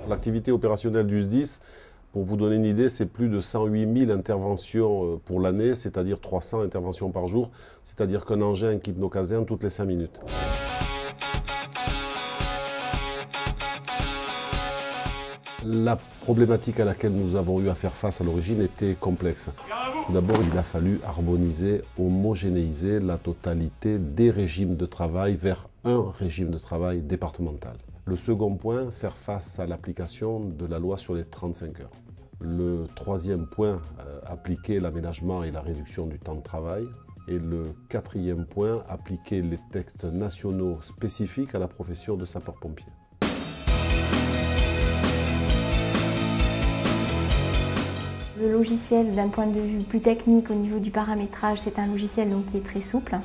L'activité opérationnelle du SDIS, pour vous donner une idée, c'est plus de 108 000 interventions pour l'année, c'est-à-dire 300 interventions par jour, c'est-à-dire qu'un engin quitte nos casernes toutes les 5 minutes. La problématique à laquelle nous avons eu à faire face à l'origine était complexe. Tout d'abord, il a fallu harmoniser, homogénéiser la totalité des régimes de travail vers un régime de travail départemental. Le second point, faire face à l'application de la loi sur les 35 heures. Le troisième point, appliquer l'aménagement et la réduction du temps de travail. Et le quatrième point, appliquer les textes nationaux spécifiques à la profession de sapeur-pompier. Le logiciel, d'un point de vue plus technique au niveau du paramétrage, c'est un logiciel donc, qui est très souple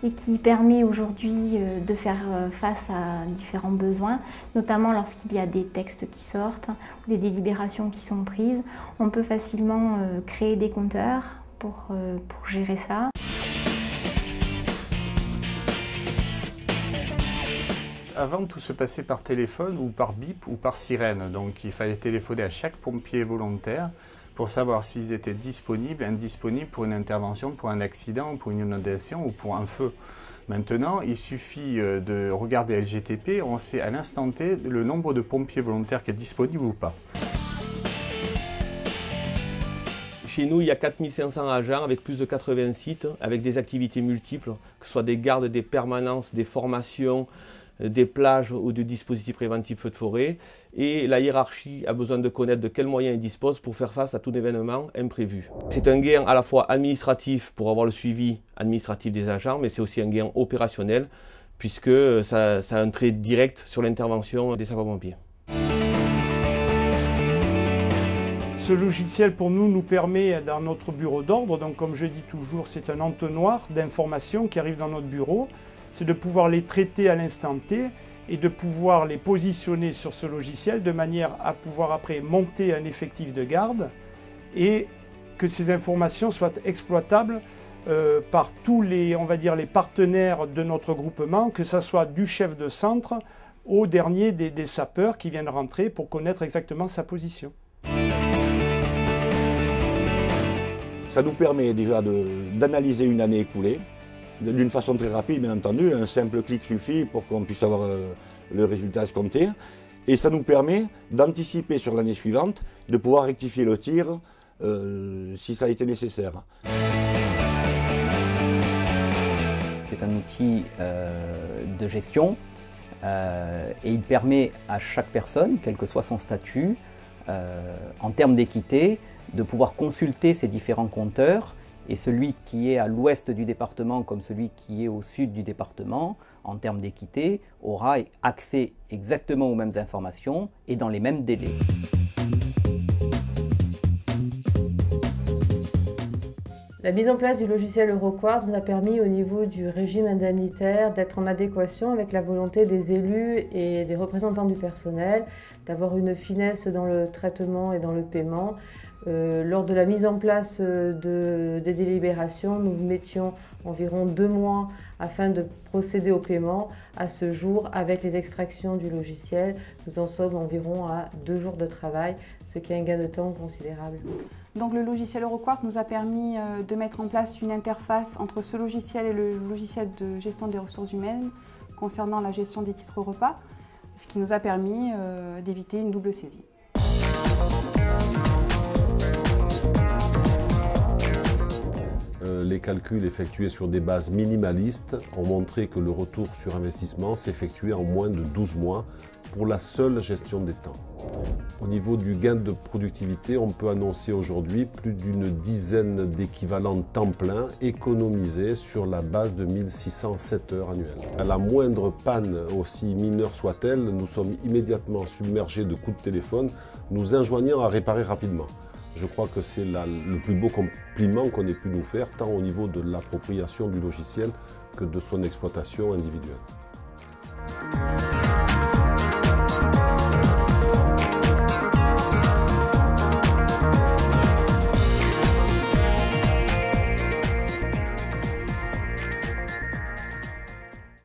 et qui permet aujourd'hui de faire face à différents besoins, notamment lorsqu'il y a des textes qui sortent ou des délibérations qui sont prises. On peut facilement créer des compteurs pour gérer ça. Avant, tout se passait par téléphone ou par bip ou par sirène. Donc il fallait téléphoner à chaque pompier volontaire pour savoir s'ils étaient disponibles, indisponibles pour une intervention, pour un accident, pour une inondation ou pour un feu. Maintenant, il suffit de regarder LGTP, on sait à l'instant T le nombre de pompiers volontaires qui est disponible ou pas. Chez nous, il y a 4500 agents avec plus de 80 sites, avec des activités multiples, que ce soit des gardes, des permanences, des formations, des plages ou du dispositif préventif feu de forêt. Et la hiérarchie a besoin de connaître de quels moyens il dispose pour faire face à tout événement imprévu. C'est un gain à la fois administratif pour avoir le suivi administratif des agents, mais c'est aussi un gain opérationnel puisque ça a un trait direct sur l'intervention des sapeurs-pompiers. Ce logiciel pour nous permet dans notre bureau d'ordre, donc comme je dis toujours, c'est un entonnoir d'informations qui arrivent dans notre bureau, c'est de pouvoir les traiter à l'instant T et de pouvoir les positionner sur ce logiciel de manière à pouvoir après monter un effectif de garde et que ces informations soient exploitables par tous les, on va dire, les partenaires de notre groupement, que ce soit du chef de centre au dernier des sapeurs qui viennent rentrer pour connaître exactement sa position. Ça nous permet déjà d'analyser une année écoulée, d'une façon très rapide, bien entendu. Un simple clic suffit pour qu'on puisse avoir le résultat escompté. Et ça nous permet d'anticiper sur l'année suivante, de pouvoir rectifier le tir si ça a été nécessaire. C'est un outil de gestion et il permet à chaque personne, quel que soit son statut, en termes d'équité, de pouvoir consulter ces différents compteurs et celui qui est à l'ouest du département comme celui qui est au sud du département, en termes d'équité, aura accès exactement aux mêmes informations et dans les mêmes délais. La mise en place du logiciel EuroQuart nous a permis au niveau du régime indemnitaire d'être en adéquation avec la volonté des élus et des représentants du personnel, d'avoir une finesse dans le traitement et dans le paiement. Lors de la mise en place des délibérations, nous mettions environ 2 mois afin de procéder au paiement. À ce jour, avec les extractions du logiciel, nous en sommes environ à 2 jours de travail, ce qui est un gain de temps considérable. Donc le logiciel EuroQuart nous a permis de mettre en place une interface entre ce logiciel et le logiciel de gestion des ressources humaines concernant la gestion des titres repas, ce qui nous a permis d'éviter une double saisie. Les calculs effectués sur des bases minimalistes ont montré que le retour sur investissement s'effectuait en moins de 12 mois pour la seule gestion des temps. Au niveau du gain de productivité, on peut annoncer aujourd'hui plus d'une dizaine d'équivalents temps plein économisés sur la base de 1607 heures annuelles. À la moindre panne, aussi mineure soit-elle, nous sommes immédiatement submergés de coups de téléphone, nous enjoignant à réparer rapidement. Je crois que c'est le plus beau compliment qu'on ait pu nous faire, tant au niveau de l'appropriation du logiciel que de son exploitation individuelle.